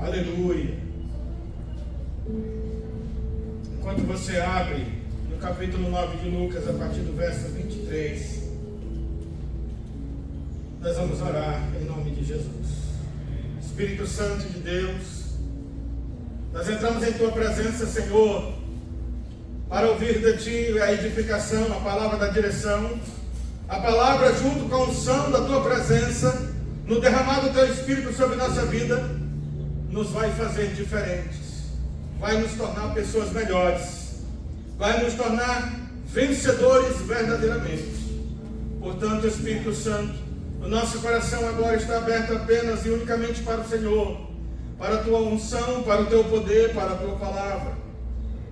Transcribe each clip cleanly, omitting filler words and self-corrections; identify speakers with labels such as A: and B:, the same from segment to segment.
A: Aleluia. Enquanto você abre no capítulo 9 de Lucas, a partir do verso 23, nós vamos orar em nome de Jesus. Espírito Santo de Deus, nós entramos em Tua presença, Senhor, para ouvir de Ti a edificação, a palavra da direção, a palavra junto com a unção da Tua presença, no derramar do Teu Espírito sobre nossa vida, nos vai fazer diferentes, vai nos tornar pessoas melhores, vai nos tornar vencedores verdadeiramente. Portanto, Espírito Santo, o nosso coração agora está aberto apenas e unicamente para o Senhor, para a Tua unção, para o Teu poder, para a Tua palavra.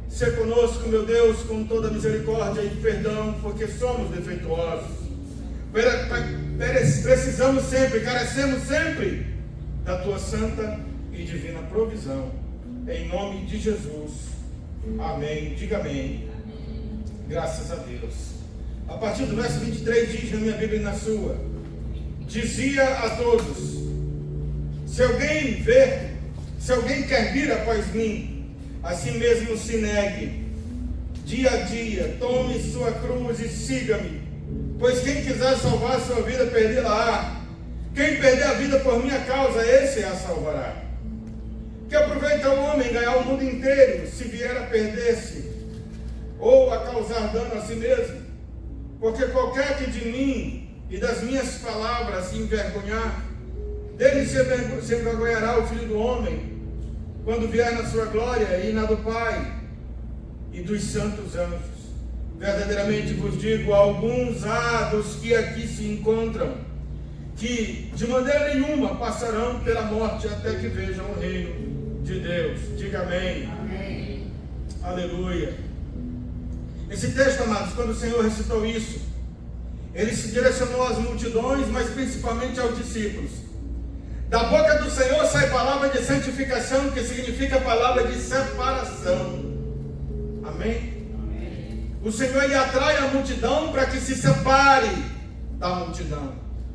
A: Sê conosco, meu Deus, com toda misericórdia e perdão, porque somos defeituosos. Precisamos sempre, carecemos sempre da Tua santa e divina provisão. Em nome de Jesus. Amém. Diga amém. Graças a Deus. A partir do verso 23 diz na minha Bíblia e na sua: dizia a todos: se alguém quer vir após mim, assim mesmo se negue, dia a dia, tome sua cruz e siga-me. Pois quem quiser salvar a sua vida, perdê-la-á. Quem perder a vida por minha causa, esse a salvará. Que aproveita o homem ganhar o mundo inteiro, se vier a perder-se, ou a causar dano a si mesmo? Porque qualquer que de mim e das minhas palavras se envergonhar, dele se envergonhará o Filho do Homem, quando vier na sua glória e na do Pai e dos santos anjos. Verdadeiramente vos digo, alguns há dos que aqui se encontram, que de maneira nenhuma passarão pela morte até que vejam o reino de Deus. Diga amém.
B: Amém.
A: Aleluia. Esse texto, amados, quando o Senhor recitou isso, Ele se direcionou às multidões, mas principalmente aos discípulos. Da boca do Senhor sai palavra de santificação, que significa palavra de separação. Amém?
B: Amém.
A: O Senhor, Ele atrai a multidão para que se separe da multidão.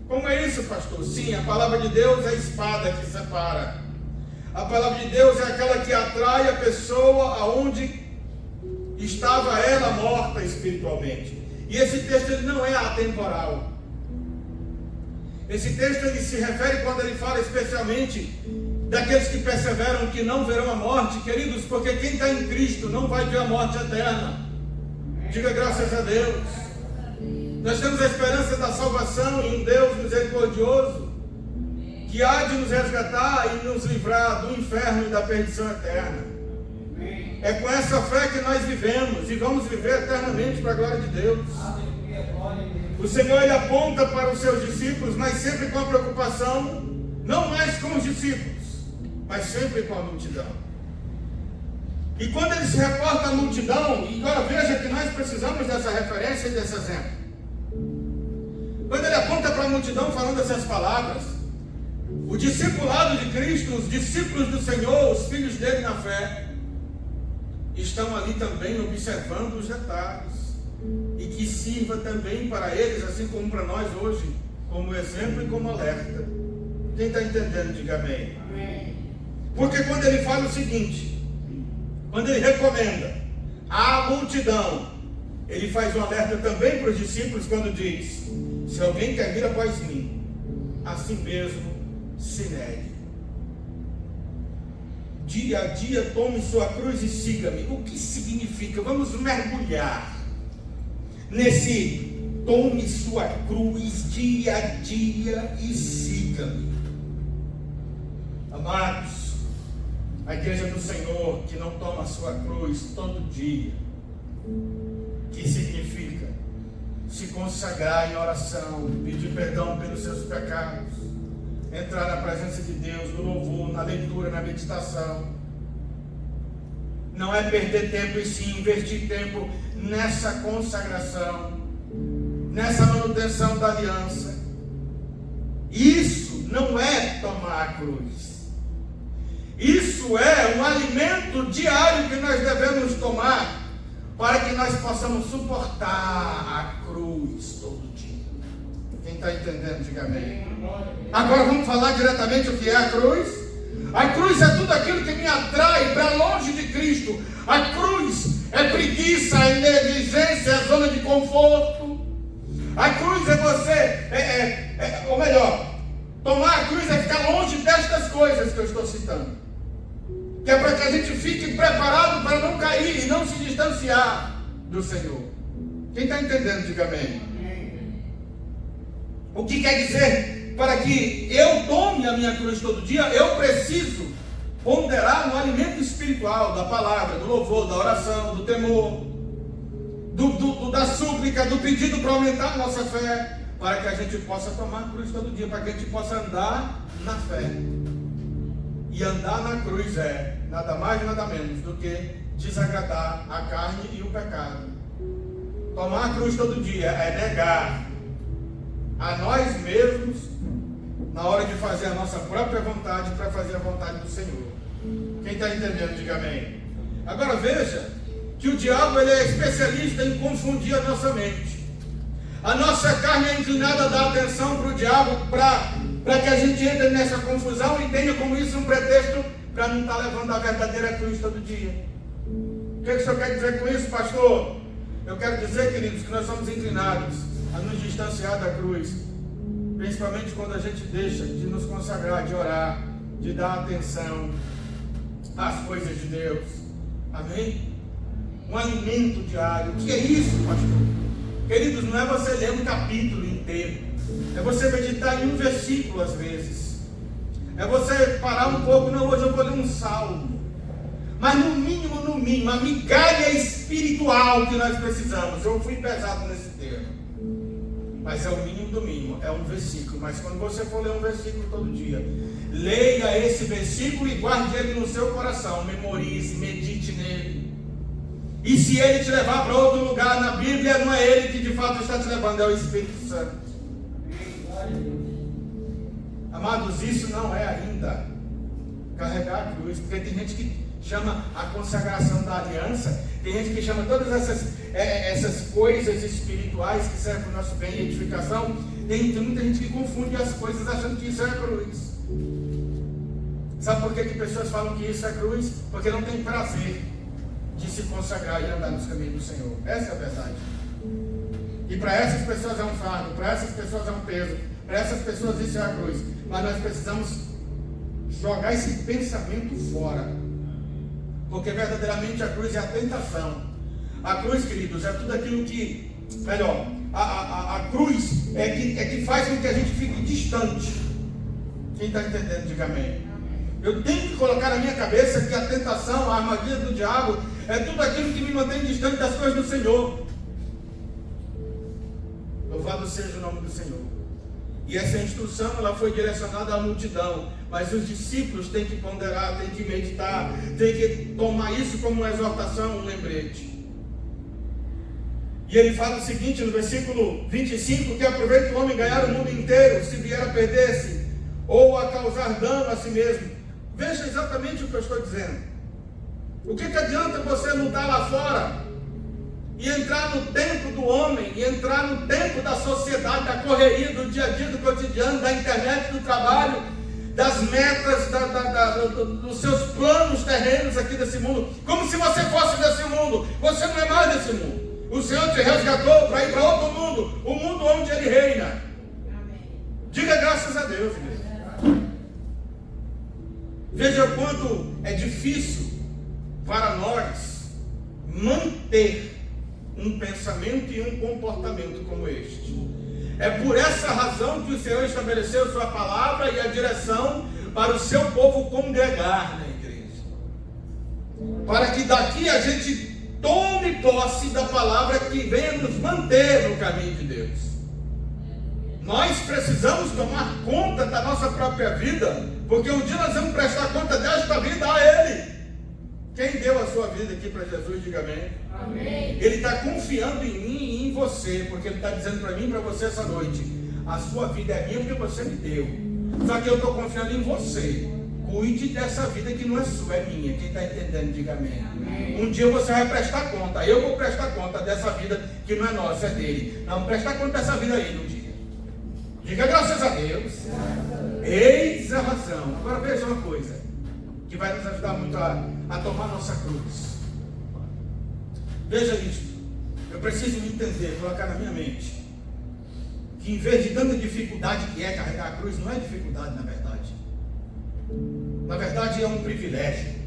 A: Como é isso, pastor? Sim, a palavra de Deus é a espada que separa. A palavra de Deus é aquela que atrai a pessoa aonde estava ela morta espiritualmente. E esse texto ele não é atemporal. Esse texto ele se refere quando ele fala especialmente daqueles que perseveram que não verão a morte, queridos, porque quem está em Cristo não vai ver a morte eterna. Diga graças a Deus. Nós temos a esperança da salvação em um Deus misericordioso, que há de nos resgatar e nos livrar do inferno e da perdição eterna. É com essa fé que nós vivemos e vamos viver eternamente para a glória de Deus. O Senhor ele aponta para os seus discípulos, mas sempre com a preocupação, não mais com os discípulos, mas sempre com a multidão. E quando ele se reporta à multidão, e agora veja que nós precisamos dessa referência e desse exemplo. Quando ele aponta para a multidão falando essas palavras, o discipulado de Cristo, os discípulos do Senhor, os filhos dele na fé, estão ali também observando os detalhes, e que sirva também para eles, assim como para nós hoje, como exemplo e como alerta. Quem está entendendo, diga amém.
B: Amém.
A: Porque quando ele fala o seguinte, quando ele recomenda à multidão, ele faz um alerta também para os discípulos quando diz: se alguém quer vir após mim, assim mesmo se negue. Dia a dia tome sua cruz e siga-me. O que significa? Vamos mergulhar nesse tome sua cruz dia a dia e siga-me. Amados, a igreja do Senhor que não toma sua cruz todo dia, que significa se consagrar em oração, pedir perdão pelos seus pecados, entrar na presença de Deus, no louvor, na leitura, na meditação. Não é perder tempo, e sim investir tempo nessa consagração, nessa manutenção da aliança. Isso não é tomar a cruz. Isso é um alimento diário que nós devemos tomar para que nós possamos suportar a cruz todo dia. Quem está entendendo, diga amém. Agora vamos falar diretamente o que é a cruz. A cruz é tudo aquilo que me atrai para longe de Cristo. A cruz é preguiça, é negligência, é zona de conforto. A cruz é você, ou melhor, tomar a cruz é ficar longe destas coisas que eu estou citando. Que é para que a gente fique preparado para não cair e não se distanciar do Senhor. Quem está entendendo, diga amém. O que quer dizer? Para que eu tome a minha cruz todo dia, eu preciso ponderar no alimento espiritual, da palavra, do louvor, da oração, do temor, da súplica, do pedido para aumentar a nossa fé, para que a gente possa tomar a cruz todo dia, para que a gente possa andar na fé. E andar na cruz é nada mais, nada menos do que desagradar a carne e o pecado. Tomar a cruz todo dia é negar a nós mesmos na hora de fazer a nossa própria vontade para fazer a vontade do Senhor. Quem está entendendo, diga amém. Agora veja que o diabo ele é especialista em confundir a nossa mente. A nossa carne é inclinada a dar atenção para o diabo para que a gente entre nessa confusão e tenha como isso um pretexto para não estar levando a verdadeira cruz todo dia. O que o senhor quer dizer com isso, pastor? Eu quero dizer, queridos, que nós somos inclinados a nos distanciar da cruz, principalmente quando a gente deixa de nos consagrar, de orar, de dar atenção às coisas de Deus. Amém? Um alimento diário. O que é isso, pastor? Queridos, não é você ler um capítulo inteiro, é você meditar em um versículo às vezes, é você parar um pouco. Não, hoje eu vou ler um salmo, mas no mínimo, a migalha espiritual que nós precisamos. Eu fui pesado nesse termo, mas é o mínimo do mínimo, é um versículo. Mas quando você for ler um versículo todo dia, leia esse versículo e guarde ele no seu coração, memorize, medite nele. E se ele te levar para outro lugar na Bíblia, não é ele que de fato está te levando, é o Espírito Santo. Amados, isso não é ainda carregar a cruz, porque tem gente que chama a consagração da aliança, tem gente que chama todas essas coisas espirituais que servem para o nosso bem e edificação. Tem muita gente que confunde as coisas achando que isso é a cruz. Sabe por que pessoas falam que isso é cruz? Porque não tem prazer de se consagrar e andar nos caminhos do Senhor. Essa é a verdade. E para essas pessoas é um fardo, para essas pessoas é um peso, para essas pessoas isso é a cruz. Mas nós precisamos jogar esse pensamento fora, porque verdadeiramente a cruz é a tentação. A cruz, queridos, é tudo aquilo que, melhor, a cruz é que faz com que a gente fique distante. Quem está entendendo, diga amém. Eu tenho que colocar na minha cabeça que a tentação, a armadilha do diabo, é tudo aquilo que me mantém distante das coisas do Senhor. Louvado seja o nome do Senhor. E essa instrução, ela foi direcionada à multidão, mas os discípulos têm que ponderar, têm que meditar, têm que tomar isso como uma exortação, um lembrete. E ele fala o seguinte no versículo 25, que aproveita o homem ganhar o mundo inteiro, se vier a perder-se, ou a causar dano a si mesmo. Veja exatamente o que eu estou dizendo. O que adianta você lutar lá fora e entrar no tempo do homem, e entrar no tempo da sociedade, da correria, do dia a dia, do cotidiano, da internet, do trabalho, das metas, dos seus planos terrenos aqui desse mundo, como se você fosse desse mundo? Você não é mais desse mundo. O Senhor te resgatou para ir para outro mundo, o mundo onde Ele reina. Amém. Diga graças a Deus, igreja. Veja o quanto é difícil para nós manter um pensamento e um comportamento como este. É por essa razão que o Senhor estabeleceu sua palavra e a direção para o seu povo congregar na igreja, para que daqui a gente tome posse da palavra que venha nos manter no caminho de Deus. Nós precisamos tomar conta da nossa própria vida, porque um dia nós vamos prestar conta desta vida a Ele. Quem deu a sua vida aqui para Jesus, diga amém. Amém. Ele está confiando em mim e em você, porque Ele está dizendo para mim e para você essa noite: a sua vida é minha porque você me deu. Só que eu estou confiando em você. Cuide dessa vida que não é sua, é minha. Quem está entendendo, diga amém. Amém. Um dia você vai prestar conta. Eu vou prestar conta dessa vida que não é nossa, é dele. Não, prestar conta dessa vida aí um dia. Diga graças a Deus. Eis a razão. Agora veja uma coisa. que vai nos ajudar muito a tomar nossa cruz. Veja isto. Eu preciso me entender, colocar na minha mente, que em vez de tanta dificuldade que é carregar a cruz, não é dificuldade na verdade. Na verdade é um privilégio.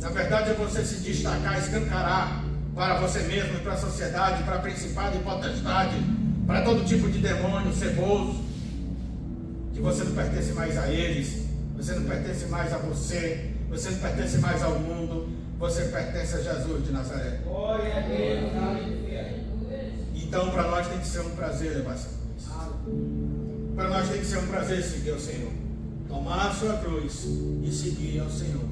A: Na verdade é você se destacar, escancarar para você mesmo e para a sociedade, para principado e potestade, para todo tipo de demônio ceboso, que você não pertence mais a eles, você não pertence mais a você, você não pertence mais ao mundo, você pertence a Jesus de Nazaré. Glória a Deus. Então para nós tem que ser um prazer levar essa cruz. Para nós tem que ser um prazer seguir ao Senhor, tomar a sua cruz e seguir ao Senhor.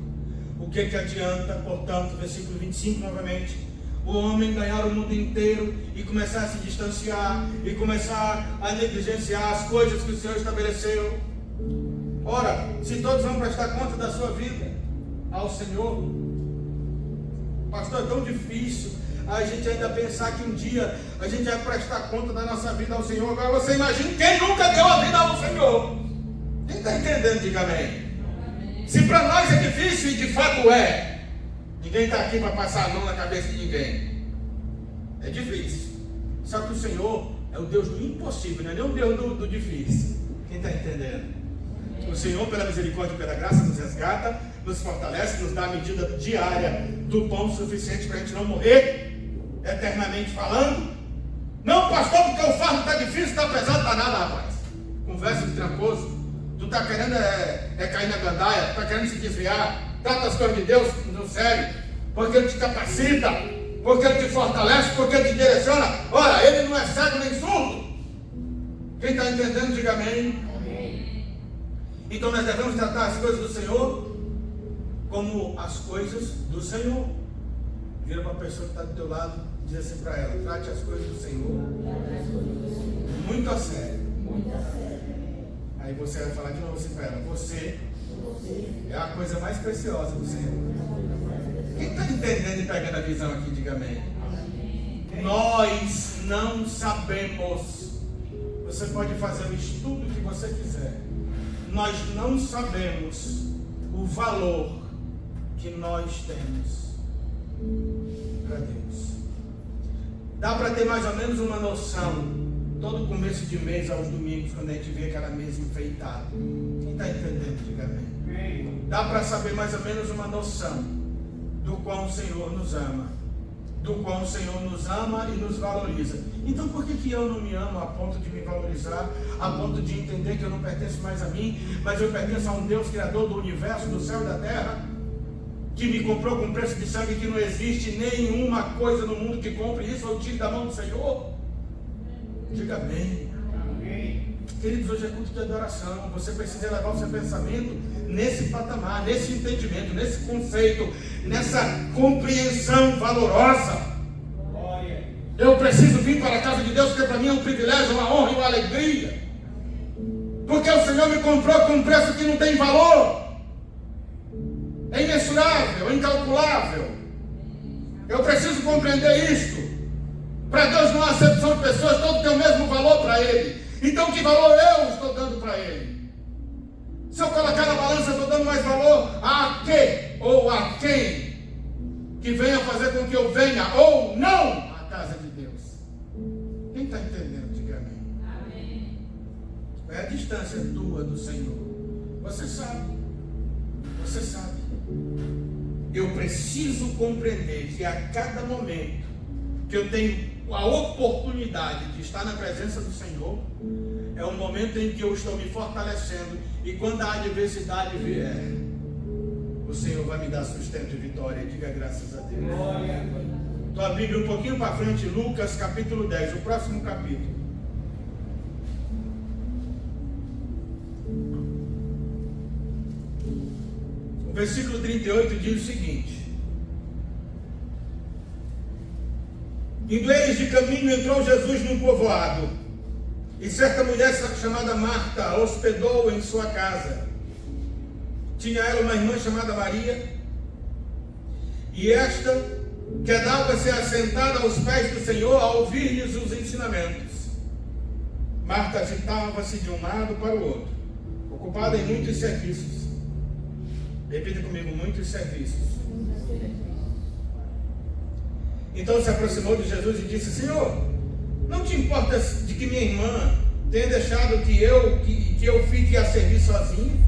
A: O que adianta, portanto, versículo 25 novamente, o homem ganhar o mundo inteiro e começar a se distanciar e começar a negligenciar as coisas que o Senhor estabeleceu? Ora, se todos vão prestar conta da sua vida ao Senhor, pastor, é tão difícil a gente ainda pensar que um dia a gente vai prestar conta da nossa vida ao Senhor. Agora você imagina quem nunca deu a vida ao Senhor. Quem está entendendo, diga amém. Se para nós é difícil, e de fato é, ninguém está aqui para passar a mão na cabeça de ninguém. É difícil. Só que o Senhor é o Deus do impossível, não é nem o Deus do difícil. Quem está entendendo? O Senhor, pela misericórdia e pela graça, nos resgata, nos fortalece, nos dá a medida diária do pão suficiente para a gente não morrer eternamente falando. Não, pastor, porque o fardo está difícil, está pesado, está nada, rapaz. Conversa de tramposo. Tu está querendo cair na gandaia, tu está querendo se desviar. Trata as coisas de Deus no sério, porque Ele te capacita, porque Ele te fortalece, porque Ele te direciona. Ora, Ele não é cego nem surdo. Quem está entendendo, diga amém. Então nós devemos tratar as coisas do Senhor como as coisas do Senhor. Vira para a pessoa que está do teu lado e diz assim para ela: trate as coisas do Senhor muito a sério. Aí você vai falar de novo assim para ela: você é a coisa mais preciosa do Senhor. Quem está entendendo e pegando a visão aqui, diga amém. Nós não sabemos. Você pode fazer o estudo que você quiser. Nós não sabemos o valor que nós temos para Deus. Dá para ter mais ou menos uma noção todo começo de mês aos domingos, quando a gente vê aquela mesa enfeitada. Quem está entendendo, diga amém. Dá para saber mais ou menos uma noção do quão o Senhor nos ama, do quão o Senhor nos ama e nos valoriza. Então por que eu não me amo a ponto de me valorizar, a ponto de entender que eu não pertenço mais a mim, mas eu pertenço a um Deus criador do universo, do céu e da terra, que me comprou com preço de sangue, que não existe nenhuma coisa no mundo que compre isso ou tire da mão do Senhor? Diga amém. Queridos, hoje é culto de adoração. Você precisa levar o seu pensamento nesse patamar, nesse entendimento, nesse conceito, nessa compreensão valorosa. Eu preciso vir para a casa de Deus, porque para mim é um privilégio, uma honra e uma alegria, porque o Senhor me comprou com um preço que não tem valor, é imensurável, é incalculável. Eu preciso compreender isto. Para Deus não há acepção de pessoas, todos têm o mesmo valor para Ele. Então que valor eu estou dando para Ele? Se eu colocar na balança, eu estou dando mais valor a quê? Ou a quem? Que venha fazer com que eu venha ou não à casa de Deus. Quem está entendendo? Diga amém. É a distância tua do Senhor. Você sabe. Você sabe. Eu preciso compreender que a cada momento que eu tenho a oportunidade de estar na presença do Senhor, é um momento em que eu estou me fortalecendo, e quando a adversidade vier, o Senhor vai me dar sustento e vitória. Diga graças a Deus. Tua Bíblia um pouquinho para frente, Lucas capítulo 10, o próximo capítulo. O versículo 38 diz o seguinte: indo eles de caminho, entrou Jesus num povoado, e certa mulher chamada Marta hospedou em sua casa. Tinha ela uma irmã chamada Maria, e esta quedava-se assentada aos pés do Senhor a ouvir-lhes os ensinamentos. Marta agitava-se de um lado para o outro, ocupada em muitos serviços. Repita comigo, muitos serviços. Então se aproximou de Jesus e disse: Senhor, não te importa de que minha irmã tenha deixado que eu fique a servir sozinho?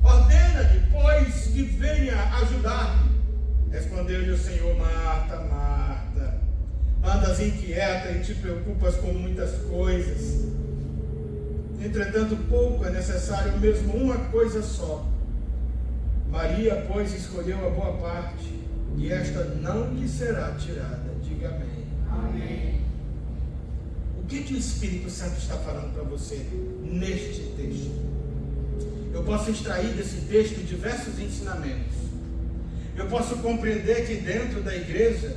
A: Ordena-lhe, pois, que venha ajudar-me. Respondeu-lhe o Senhor: Marta, Marta, andas inquieta e te preocupas com muitas coisas. Entretanto, pouco é necessário, mesmo uma coisa só. Maria, pois, escolheu a boa parte, e esta não lhe será tirada. Diga amém.
B: Amém.
A: O que o Espírito Santo está falando para você neste texto? Eu posso extrair desse texto diversos ensinamentos. Eu posso compreender que dentro da igreja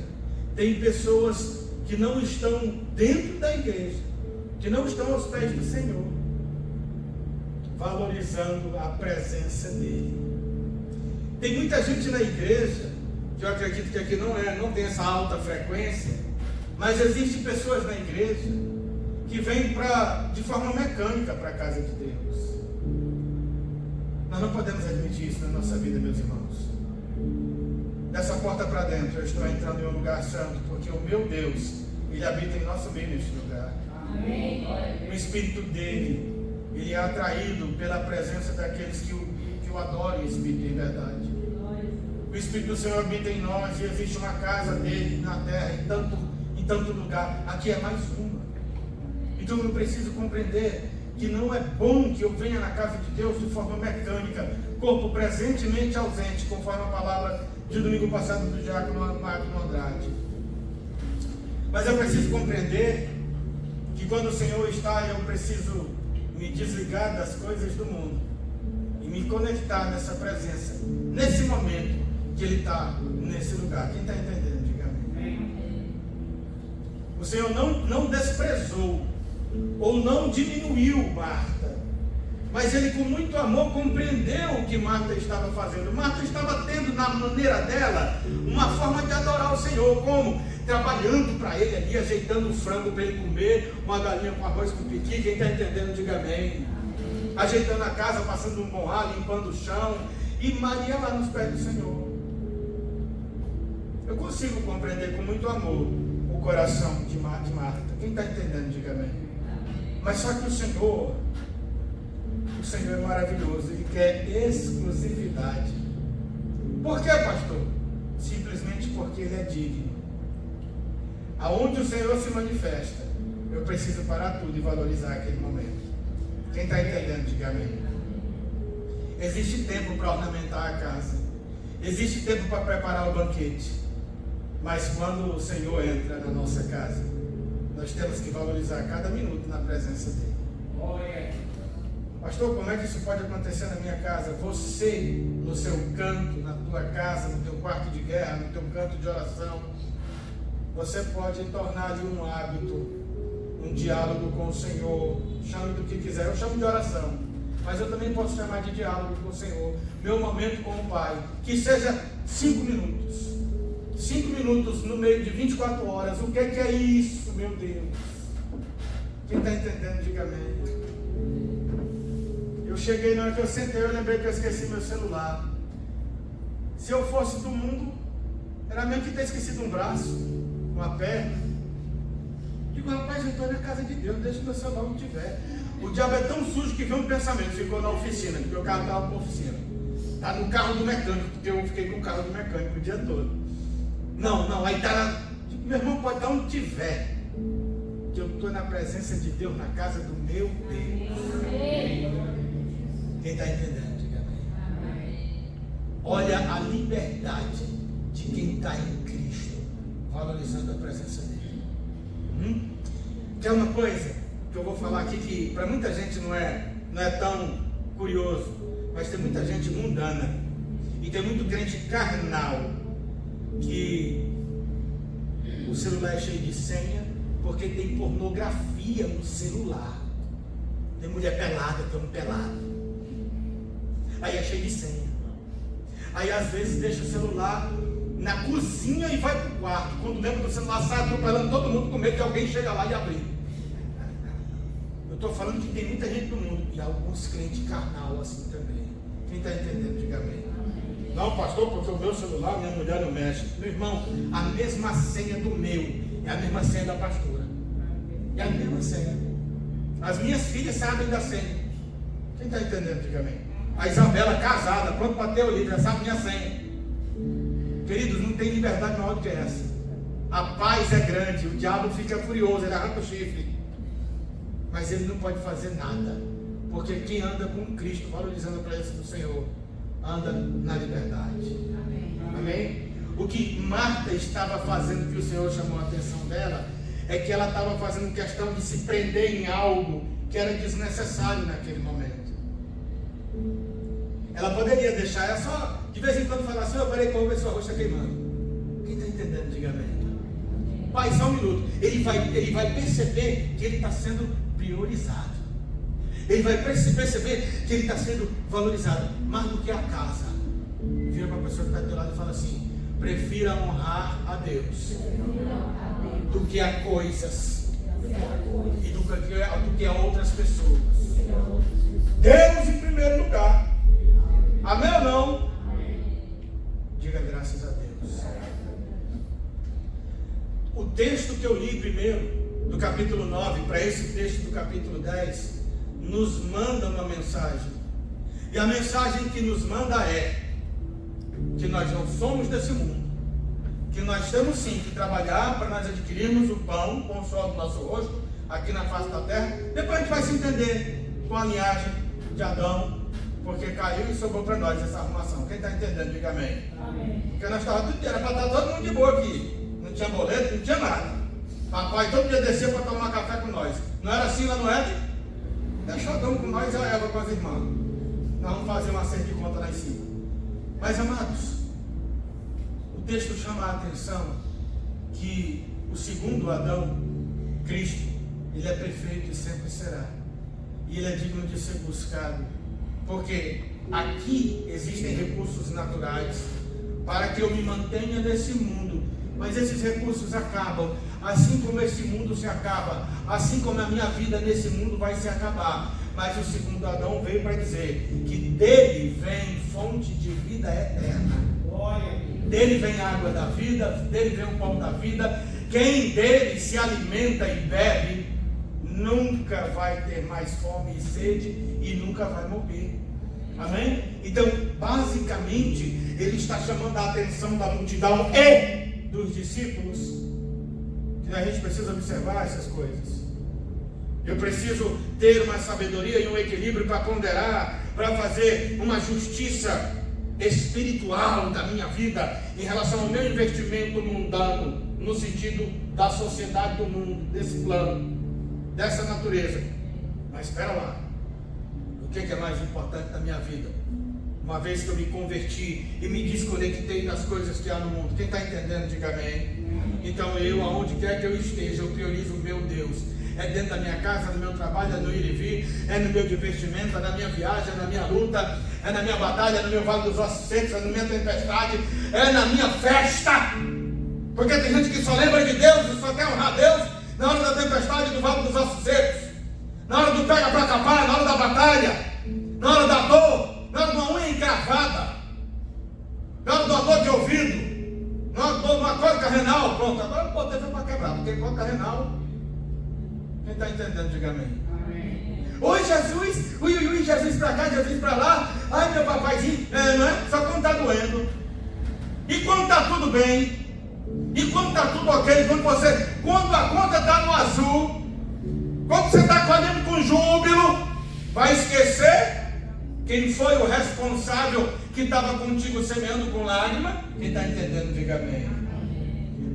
A: tem pessoas que não estão dentro da igreja, que não estão aos pés do Senhor, valorizando a presença dele. Tem muita gente na igreja, que eu acredito que aqui não tem essa alta frequência, mas existem pessoas na igreja que vêm de forma mecânica para a casa de Deus. Nós não podemos admitir isso na nossa vida, meus irmãos. Dessa porta para dentro, eu estou entrando em um lugar santo, porque o meu Deus, Ele habita em nosso meio neste lugar.
B: Amém.
A: O Espírito dele, Ele é atraído pela presença daqueles que o adoram em Espírito e em verdade. O Espírito do Senhor habita em nós e existe uma casa dele na terra, em tanto lugar. Aqui é mais uma. Então eu preciso compreender que não é bom que eu venha na casa de Deus de forma mecânica, corpo presentemente ausente, conforme a palavra de domingo passado do diácono Magno Andrade. Mas eu preciso compreender que quando o Senhor está, eu preciso me desligar das coisas do mundo e me conectar nessa presença, nesse momento que Ele está nesse lugar. Quem está entendendo, diga amém. O Senhor não desprezou ou não diminuiu Marta, mas Ele com muito amor compreendeu o que Marta estava fazendo. Marta estava tendo na maneira dela uma forma de adorar o Senhor, como? Trabalhando para Ele ali, ajeitando um frango para Ele comer, uma galinha com arroz com piqui. Quem está entendendo, diga amém. Ajeitando a casa, passando um bom ar, limpando o chão, e Maria lá nos pés do Senhor. Eu consigo compreender com muito amor o coração de Marta. Quem está entendendo, diga amém. Mas só que o Senhor é maravilhoso, Ele quer exclusividade. Por quê, pastor? Simplesmente porque Ele é digno. Aonde o Senhor se manifesta, eu preciso parar tudo e valorizar aquele momento. Quem está entendendo, diga amém. Existe tempo para ornamentar a casa, existe tempo para preparar o banquete, mas quando o Senhor entra na nossa casa, nós temos que valorizar cada minuto na presença dEle. Pastor, como é que isso pode acontecer na minha casa? Você, no seu canto, na tua casa, no teu quarto de guerra, no teu canto de oração, você pode tornar ali um hábito, um diálogo com o Senhor. Chame do que quiser, eu chamo de oração, mas eu também posso chamar de diálogo com o Senhor. Meu momento com o Pai, que seja 5 minutos. 5 minutos no meio de 24 horas. O que é isso, meu Deus? Quem está entendendo, diga amém. Eu cheguei, na hora que eu sentei, eu lembrei que eu esqueci meu celular. Se eu fosse do mundo, era mesmo que ter esquecido um braço, uma perna. Digo, rapaz, eu estou na casa de Deus, deixa meu celular onde tiver. O diabo é tão sujo que veio um pensamento, ficou na oficina, porque o carro estava na oficina. Está no carro do mecânico, porque eu fiquei com o carro do mecânico o dia todo. Não, aí está lá. Meu irmão, pode estar onde tiver, que eu estou na presença de Deus, na casa do meu Deus. Quem está entendendo, diga amém. Olha a liberdade de quem está em Cristo, valorizando a presença dele. Quer uma coisa que eu vou falar aqui que para muita gente não é tão curioso, mas tem muita gente mundana e tem muito crente carnal que o celular é cheio de senha porque tem pornografia no celular. Tem mulher pelada, tem um pelado. Aí é cheio de senha. Aí às vezes deixa o celular na cozinha e vai para o quarto. Quando lembra do celular, sai atropelando todo mundo com medo de alguém chegar lá e abrir. Eu estou falando que tem muita gente no mundo e alguns crentes carnal assim também. Quem está entendendo, diga amém. Não, pastor, porque o meu celular, minha mulher não mexe. Meu irmão, a mesma senha do meu é a mesma senha da pastora. É a mesma senha. As minhas filhas sabem da senha. Quem está entendendo, diga amém. A Isabela, casada, pronto para ter o livro, já sabe minha senha. Queridos, não tem liberdade maior do que essa. A paz é grande, o diabo fica furioso, ele arranca o chifre. Mas ele não pode fazer nada. Porque quem anda com Cristo, valorizando a presença do Senhor, anda na liberdade. Amém. Amém? O que Marta estava fazendo, que o Senhor chamou a atenção dela, é que ela estava fazendo questão de se prender em algo que era desnecessário naquele momento. Ela poderia deixar, ela só de vez em quando falar assim: eu parei que eu vou ver se o arroz está queimando. Quem está entendendo, diga amém. Pai, só um minuto. Ele vai perceber que ele está sendo priorizado. Ele vai perceber que ele está sendo valorizado mais do que a casa. Vira para a pessoa que está do lado e fala assim: prefira honrar a Deus do que a coisas e do que a outras pessoas. Deus em primeiro lugar. Amém ou não? Diga graças a Deus. O texto que eu li primeiro, do capítulo 9, para esse texto do capítulo 10, nos manda uma mensagem. E a mensagem que nos manda é que nós não somos desse mundo, que nós temos sim que trabalhar para nós adquirirmos o pão com o sol do nosso rosto aqui na face da terra. Depois a gente vai se entender com a linhagem de Adão, porque caiu e sobrou para nós essa arrumação. Quem está entendendo, diga amém. Amém. Porque nós estávamos tudo, era para estar todo mundo de boa aqui. Não tinha boleto, não tinha nada. Papai todo dia descia para tomar café com nós. Não era assim lá no Éden? Deixa Adão com nós e a Eva com as irmãs. Nós vamos fazer uma série de conta lá em cima. Mas, amados, o texto chama a atenção que o segundo Adão, Cristo, ele é perfeito e sempre será. E ele é digno de ser buscado. Porque aqui existem recursos naturais para que eu me mantenha nesse mundo. Mas esses recursos acabam. Assim como esse mundo se acaba, assim como a minha vida nesse mundo vai se acabar. Mas o segundo Adão veio para dizer que dele vem fonte de vida eterna. Dele vem a água da vida, dele vem o pão da vida. Quem dele se alimenta e bebe, nunca vai ter mais fome e sede e nunca vai morrer. Amém? Então, basicamente, ele está chamando a atenção da multidão e dos discípulos. Que a gente precisa observar essas coisas. Eu preciso ter uma sabedoria e um equilíbrio para ponderar, para fazer uma justiça espiritual da minha vida em relação ao meu investimento mundano, no sentido da sociedade do mundo, desse plano, dessa natureza. Mas espera lá, o que é mais importante na minha vida? Uma vez que eu me converti e me desconectei das coisas que há no mundo, quem está entendendo, diga amém. Então eu, aonde quer que eu esteja, eu priorizo o meu Deus. É dentro da minha casa, no meu trabalho, é no ir e vir, é no meu divertimento, é na minha viagem, é na minha luta, é na minha batalha, é no meu vale dos ossos secos, é na minha tempestade, é na minha festa. Porque tem gente que só lembra de Deus e só quer honrar Deus na hora da tempestade, do vale dos ossos secos, na hora do pega para capar, na hora da batalha, na hora da dor, na hora de uma unha encravada, na hora de uma dor de ouvido, na hora de uma cólica renal. Pronto, agora não pode ter para quebrar, porque cólica renal, quem está entendendo, diga amém. Oi Jesus, ui, Jesus para cá, Jesus para lá. Ai meu papaizinho, não é? Só quando está doendo. E quando está tudo bem, e quando está tudo ok, quando a conta está no azul, quando você está colhendo com júbilo, vai esquecer quem foi o responsável que estava contigo semeando com lágrima. Quem está entendendo, diga amém.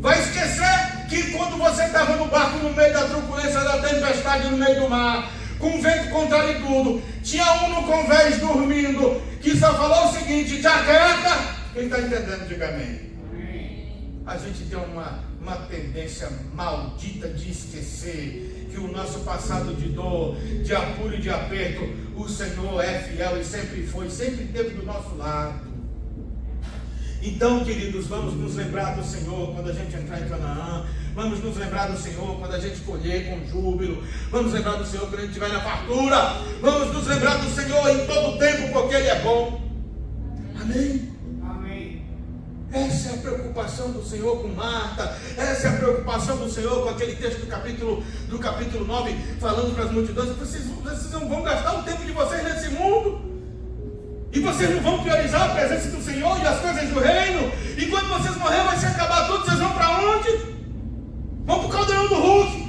A: Vai esquecer que quando você estava no barco, no meio da truculência da tempestade, no meio do mar, com vento contrário e tudo, tinha um no convés dormindo, que só falou o seguinte: te aquieta. Quem está entendendo, diga amém. A gente tem uma tendência maldita de esquecer que o nosso passado de dor, de apuro e de aperto, o Senhor é fiel e sempre foi, sempre esteve do nosso lado. Então, queridos, vamos nos lembrar do Senhor quando a gente entrar em Canaã. Vamos nos lembrar do Senhor quando a gente colher com júbilo. Vamos lembrar do Senhor quando a gente estiver na fartura. Vamos nos lembrar do Senhor em todo o tempo, porque Ele é bom. Amém? Essa é a preocupação do Senhor com Marta. Essa é a preocupação do Senhor com aquele texto do capítulo 9, falando para as multidões: vocês não vão gastar o tempo de vocês nesse mundo, e vocês não vão priorizar a presença do Senhor e as coisas do reino. E quando vocês morrerem, vai se acabar tudo. Vocês vão para onde? Vão para o caldeirão do Hulk.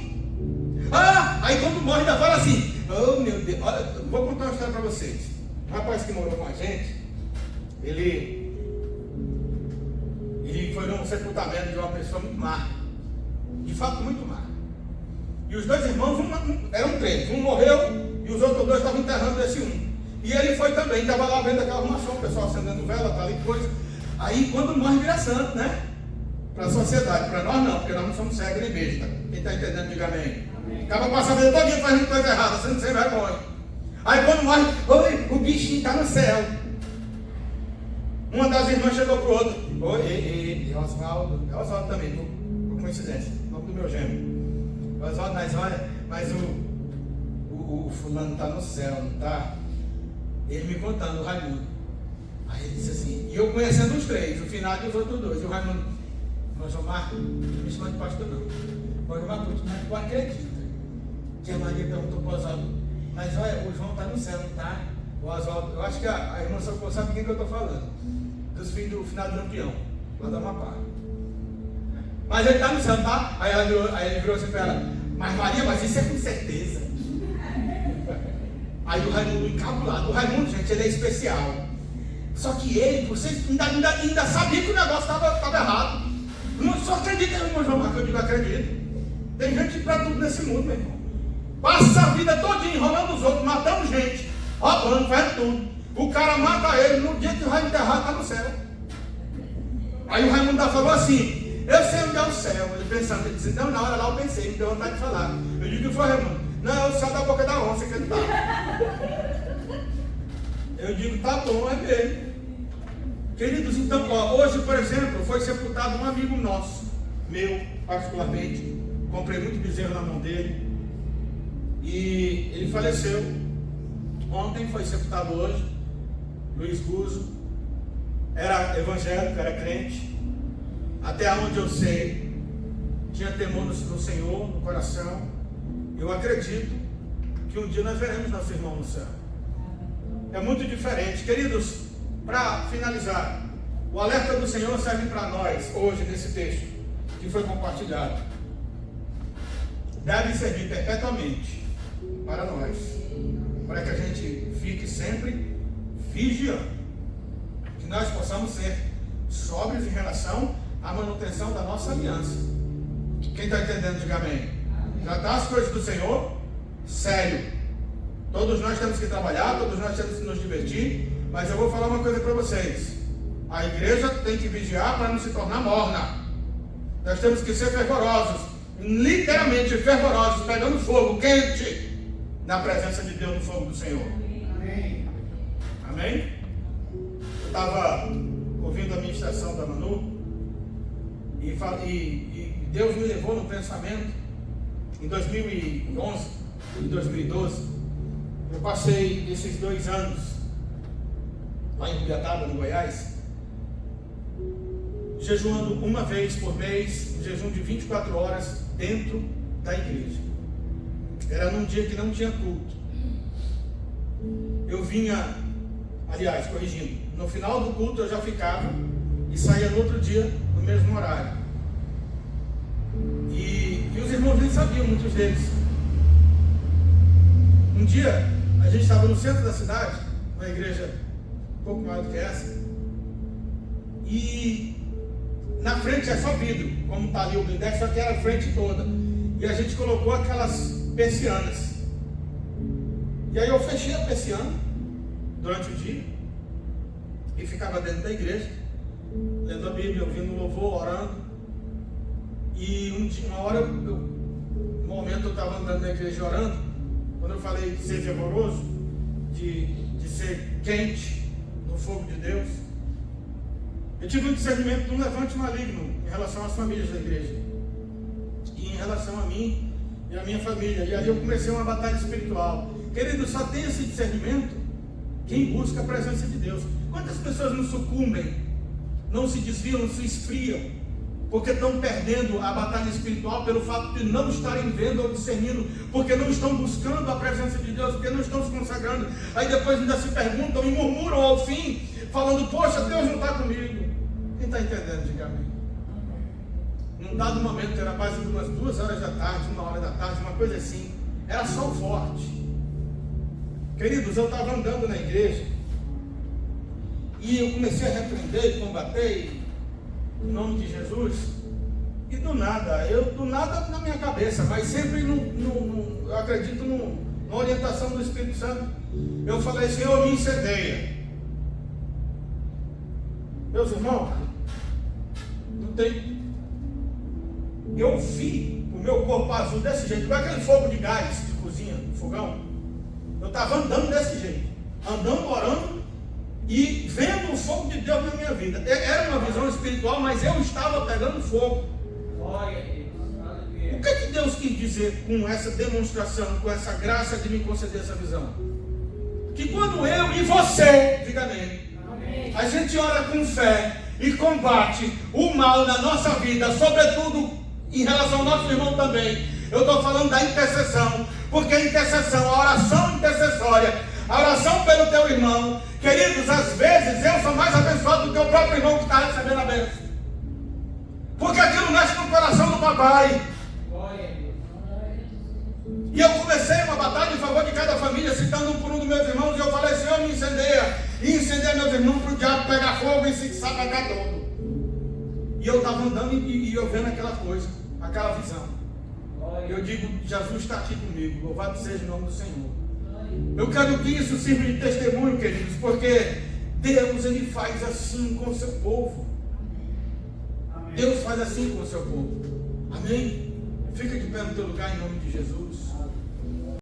A: Aí quando morre ainda fala assim: oh meu Deus, olha, vou contar uma história para vocês. Um rapaz que morou com a gente, ele foi num sepultamento de uma pessoa muito má, de fato muito má. E os dois irmãos, eram três, um morreu e os outros dois estavam enterrando esse um. E ele foi também, estava lá vendo aquela arrumação, o pessoal acendendo vela, tal e coisa. Aí quando morre vira santo, né? Para a sociedade, para nós não, porque nós não somos cegos nem besta. Quem está entendendo, diga amém. Acaba passando a vida todinha fazendo coisa errada, sendo sem vergonha. Aí quando morre, oi, o bichinho está no céu. Uma das irmãs chegou para o outro: oi, Oswaldo. É Oswaldo também, por coincidência, nome do meu gêmeo. Oswaldo, mas olha, mas o fulano está no céu, não está? Ele me contando, o Raimundo. Aí ele disse assim, e eu conhecendo os três, o final e os outros dois. E o Raimundo: mas João Marcos, não me chama de pastor não. Mas João Marcos, tu acredita que a Maria perguntou para o Oswaldo: mas olha, o João está no céu, não está? O Oswaldo, eu acho que a irmã Socorro sabe quem que eu estou falando. Dos filhos do final do Lampião, lá da Amapá. Mas ele está no céu, tá? Aí ele virou assim para ela: mas Maria, mas isso é com certeza. Aí o Raimundo encabulado. O Raimundo, gente, ele é especial. Só que ele, vocês ainda sabia que o negócio estava errado. Não só acredita, irmão João Marcos, eu digo acredito. Tem gente para tudo nesse mundo, meu irmão. Passa a vida todinha enrolando os outros, matando gente, roubando, faz tudo. O cara mata ele, no dia que vai enterrar, está no céu. Aí o Raimundo falou assim: eu sei onde é o céu. Ele pensando, ele disse: não, na hora lá eu pensei, me deu vontade de falar. Eu digo: que foi, Raimundo? Não, é o céu da boca da onça que ele está. Eu digo: tá bom, é mesmo. Queridos, então, hoje, por exemplo, foi sepultado um amigo nosso, meu, particularmente. Comprei muito bezerro na mão dele. E ele faleceu. Ontem foi sepultado hoje. Luiz Guzzo. Era evangélico, era crente. Até onde eu sei, tinha temor no Senhor, no coração. Eu acredito que um dia nós veremos nosso irmão no céu. É muito diferente. Queridos, para finalizar, o alerta do Senhor serve para nós hoje nesse texto que foi compartilhado. Deve servir perpetuamente para nós, para que a gente fique sempre vigiando, que nós possamos ser sóbrios em relação à manutenção da nossa aliança. Quem está entendendo, diga amém. Tratar as coisas do Senhor sério. Todos nós temos que trabalhar, todos nós temos que nos divertir, mas eu vou falar uma coisa para vocês: a igreja tem que vigiar para não se tornar morna. Nós temos que ser fervorosos, literalmente fervorosos, pegando fogo quente na presença de Deus, no fogo do Senhor. Amém? Amém? Eu estava ouvindo a ministração da Manu e Deus me levou no pensamento em 2011 e 2012. Eu passei esses 2 anos lá em Rubiataba, no Goiás, jejuando uma vez por mês, um jejum de 24 horas dentro da igreja. Era num dia que não tinha culto. Eu vinha, aliás, corrigindo, no final do culto eu já ficava e saía no outro dia, no mesmo horário. E os irmãos nem sabiam, muitos deles. Um dia, a gente estava no centro da cidade, uma igreja um pouco maior do que essa, e na frente é só vidro, como está ali o blindex, só que era a frente toda. E a gente colocou aquelas persianas. E aí eu fechei a persiana durante o dia e ficava dentro da igreja, lendo a Bíblia, ouvindo louvor, orando. E uma hora, um momento eu estava andando na igreja orando, quando eu falei de ser fervoroso, de ser quente no fogo de Deus, eu tive um discernimento de um levante maligno em relação às famílias da igreja e em relação a mim e a minha família. E aí eu comecei uma batalha espiritual. Querido, só tem esse discernimento quem busca a presença de Deus. Quantas pessoas não sucumbem não se desviam, não se esfriam, porque estão perdendo a batalha espiritual pelo fato de não estarem vendo ou discernindo, porque não estão buscando a presença de Deus, porque não estão se consagrando. Aí depois ainda se perguntam e murmuram ao fim, falando: poxa, Deus não está comigo. Quem está entendendo, diga amém. Num dado momento, era quase umas 2 horas da tarde, 1 hora da tarde, uma coisa assim, era sol forte. Queridos, eu estava andando na igreja e eu comecei a repreender e combater em nome de Jesus, e do nada na minha cabeça, mas sempre eu acredito na orientação do Espírito Santo, eu falei: Senhor, me incendeia. Meus irmãos, não tem. Eu vi o meu corpo azul desse jeito, igual aquele fogo de gás de cozinha, de fogão. Eu estava andando desse jeito, andando, orando e vendo o fogo de Deus na minha vida. Era uma visão espiritual, mas eu estava pegando fogo. O que Deus quis dizer com essa demonstração, com essa graça de me conceder essa visão? Que quando eu e você, diga amém, a gente ora com fé e combate o mal na nossa vida, sobretudo em relação ao nosso irmão também. Eu estou falando da intercessão, porque a intercessão, a oração intercessória, a oração pelo teu irmão, queridos, às vezes eu sou mais abençoado do que o próprio irmão que está recebendo a bênção, porque aquilo mexe no coração do papai. E eu comecei uma batalha em favor de cada família, citando um por um dos meus irmãos, e eu falei: Senhor, me incendeia, e incendeia meus irmãos para o diabo pegar fogo e se sacacar todo. E eu estava andando e eu vendo aquela coisa, aquela visão. Eu digo: Jesus está aqui comigo, louvado seja o nome do Senhor. Eu quero que isso sirva de testemunho, queridos, porque Deus, Ele faz assim com o seu povo. Deus faz assim com o seu povo. Amém? Fica de pé no teu lugar em nome de Jesus.